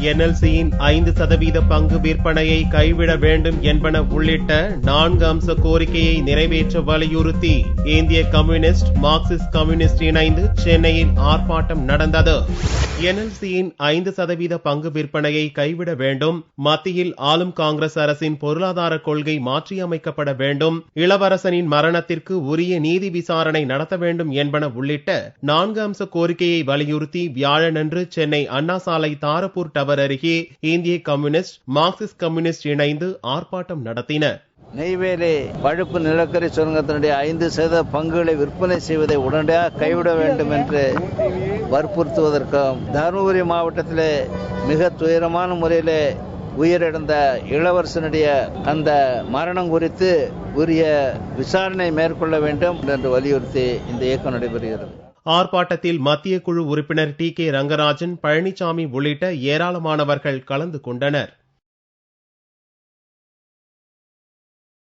NLCயின் 5% பங்கு விற்பனையை கைவிட வேண்டும் என்பன உள்ளிட்ட 4 அம்ச கோரிக்கையை நிறைவேற்ற வலியுறுத்தி இந்திய கம்யூனிஸ்ட் மார்க்சிஸ்ட் கம்யூனிஸ்ட் இணைந்து சென்னையில் ஆர்ப்பாட்டம் நடந்தது. NLCயின் 5% பங்கு விற்பனையை கைவிட வேண்டும், மத்தியில் ஆளும் காங்கிரஸ் அரசின் பொருளாதார கொள்கை மாற்றியமைக்கப்பட வேண்டும், இளவரசனின் மரணத்திற்கு உரிய நீதி விசாரணை நடத்த வேண்டும் என்பன உள்ளிட்ட 4 அம்ச கோரிக்கையை வலியுறுத்தி வியாழனன்று சென்னை அண்ணா சாலை தாரப்பூர் டவர் அருகே இந்திய கம்யூனிஸ்ட் மார்க்சிஸ்ட் கம்யூனிஸ்ட் இணைந்து ஆர்ப்பாட்டம் நடத்தின. நெய்வேலி பழுப்பு நிலக்கரி சுரங்கத்தினுடைய 5% பங்குகளை விற்பனை செய்வதை உடனடியாக கைவிட வேண்டும் என்று வற்புறுத்துவதற்கும், தருமபுரி மாவட்டத்திலே மிக துயரமான முறையிலே உயிரிழந்த இளவரசனுடைய அந்த மரணம் குறித்து உரிய விசாரணை மேற்கொள்ள வேண்டும் என்று வலியுறுத்தி இந்த இயக்கம் நடைபெறுகிறது. ஆர்ப்பாட்டத்தில் மத்திய குழு உறுப்பினர் TK ரங்கராஜன், பழனிசாமி உள்ளிட்ட ஏராளமானவர்கள் கலந்து கொண்டனர்.